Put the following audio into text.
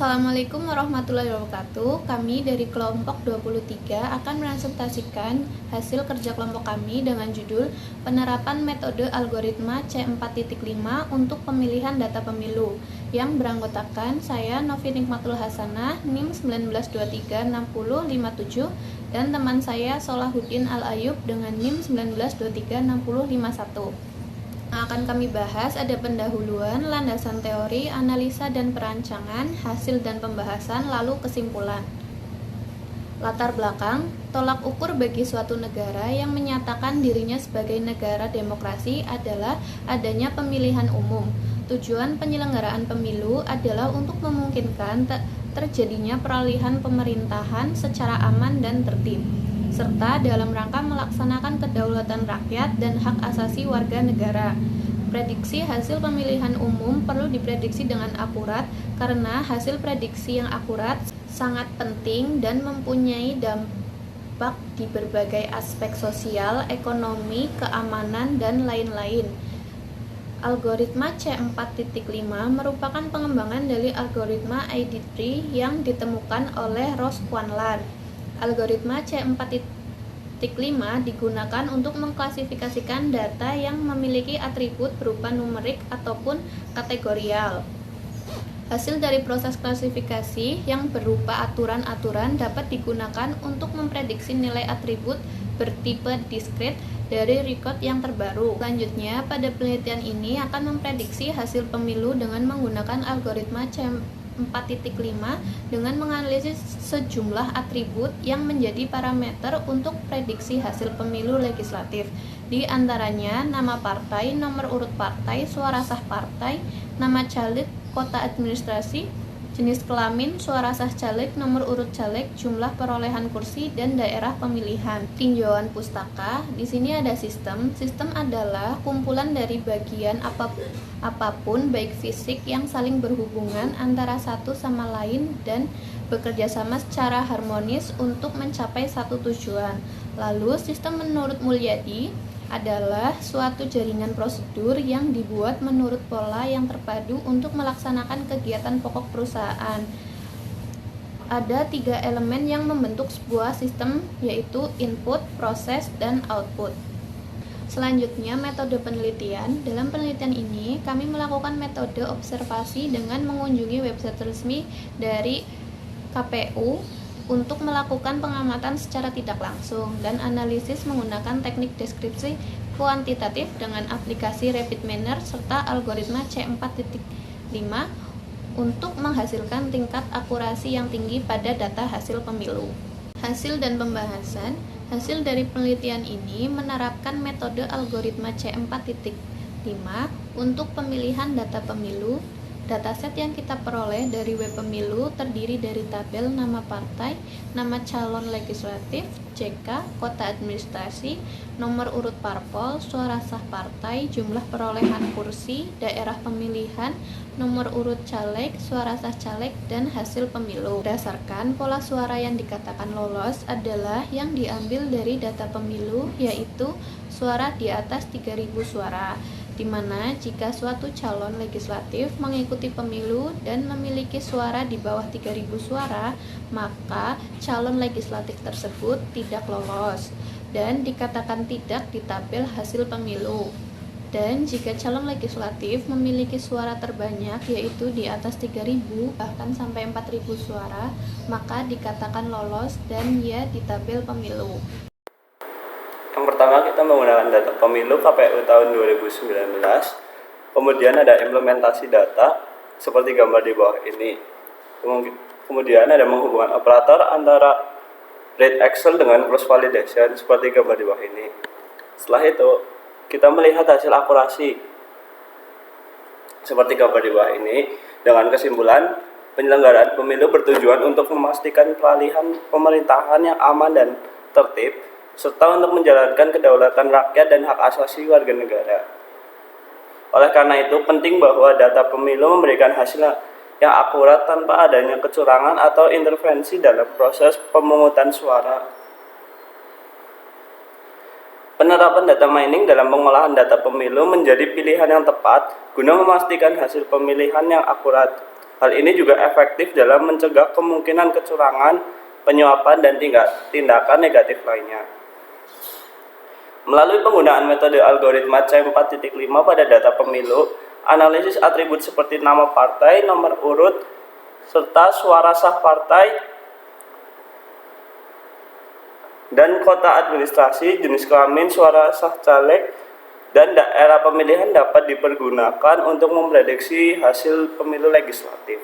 Assalamualaikum warahmatullahi wabarakatuh. Kami dari kelompok 23 akan presentasikan hasil kerja kelompok kami dengan judul Penerapan Metode Algoritma C4.5 untuk Pemilihan Data Pemilu yang beranggotakan saya Novi Nikmatul Hasanah NIM 19236057 dan teman saya Solahuddin Al-Ayub dengan NIM 19236051. Yang akan kami bahas ada pendahuluan, landasan teori, analisa dan perancangan, hasil dan pembahasan, lalu kesimpulan. Latar belakang, tolak ukur bagi suatu negara yang menyatakan dirinya sebagai negara demokrasi adalah adanya pemilihan umum. Tujuan penyelenggaraan pemilu adalah untuk memungkinkan terjadinya peralihan pemerintahan secara aman dan tertib, serta dalam rangka melaksanakan kedaulatan rakyat dan hak asasi warga negara. Prediksi hasil pemilihan umum perlu diprediksi dengan akurat karena hasil prediksi yang akurat sangat penting dan mempunyai dampak di berbagai aspek sosial, ekonomi, keamanan, dan lain-lain. Algoritma C4.5 merupakan pengembangan dari algoritma ID3 yang ditemukan oleh Ross Quanlar. Algoritma C4.5 digunakan untuk mengklasifikasikan data yang memiliki atribut berupa numerik ataupun kategorial. Hasil dari proses klasifikasi yang berupa aturan-aturan dapat digunakan untuk memprediksi nilai atribut bertipe diskrit dari record yang terbaru. Selanjutnya, pada penelitian ini akan memprediksi hasil pemilu dengan menggunakan algoritma C4.5 dengan menganalisis sejumlah atribut yang menjadi parameter untuk prediksi hasil pemilu legislatif. Di antaranya nama partai, nomor urut partai, suara sah partai, nama caleg, kota administrasi, jenis kelamin, suara sah caleg, nomor urut caleg, jumlah perolehan kursi, dan daerah pemilihan. Tinjauan pustaka, di sini ada sistem. Sistem adalah kumpulan dari bagian apapun baik fisik yang saling berhubungan antara satu sama lain dan bekerja sama secara harmonis untuk mencapai satu tujuan. Lalu sistem menurut Mulyadi adalah suatu jaringan prosedur yang dibuat menurut pola yang terpadu untuk melaksanakan kegiatan pokok perusahaan. Ada 3 elemen yang membentuk sebuah sistem, yaitu input, proses, dan output. Selanjutnya, metode penelitian. Dalam penelitian ini, kami melakukan metode observasi dengan mengunjungi website resmi dari KPU untuk melakukan pengamatan secara tidak langsung dan analisis menggunakan teknik deskripsi kuantitatif dengan aplikasi RapidMiner serta algoritma C4.5 untuk menghasilkan tingkat akurasi yang tinggi pada data hasil pemilu. Hasil dan pembahasan. Hasil dari penelitian ini menerapkan metode algoritma C4.5 untuk pemilihan data pemilu. Dataset yang kita peroleh dari web pemilu terdiri dari tabel nama partai, nama calon legislatif, JK, kota administrasi, nomor urut parpol, suara sah partai, jumlah perolehan kursi, daerah pemilihan, nomor urut caleg, suara sah caleg, dan hasil pemilu. Berdasarkan pola suara yang dikatakan lolos adalah yang diambil dari data pemilu, yaitu suara di atas 3.000 suara, di mana jika suatu calon legislatif mengikuti pemilu dan memiliki suara di bawah 3.000 suara, maka calon legislatif tersebut tidak lolos dan dikatakan tidak di tabel hasil pemilu. Dan jika calon legislatif memiliki suara terbanyak, yaitu di atas 3.000 bahkan sampai 4.000 suara, maka dikatakan lolos dan ia di tabel pemilu. Yang pertama, kita menggunakan data pemilu KPU tahun 2019. Kemudian ada implementasi data seperti gambar di bawah ini. Kemudian ada menghubungkan operator antara read Excel dengan cross validation seperti gambar di bawah ini. Setelah itu, kita melihat hasil akurasi seperti gambar di bawah ini dengan kesimpulan penyelenggaraan pemilu bertujuan untuk memastikan peralihan pemerintahan yang aman dan tertib serta untuk menjalankan kedaulatan rakyat dan hak asasi warga negara. Oleh karena itu, penting bahwa data pemilu memberikan hasil yang akurat tanpa adanya kecurangan atau intervensi dalam proses pemungutan suara. Penerapan data mining dalam pengolahan data pemilu menjadi pilihan yang tepat guna memastikan hasil pemilihan yang akurat. Hal ini juga efektif dalam mencegah kemungkinan kecurangan, penyuapan, dan tindakan negatif lainnya. Melalui penggunaan metode algoritma C4.5 pada data pemilu, analisis atribut seperti nama partai, nomor urut, serta suara sah partai, dan kota administrasi, jenis kelamin, suara sah caleg, dan daerah pemilihan dapat dipergunakan untuk memprediksi hasil pemilu legislatif.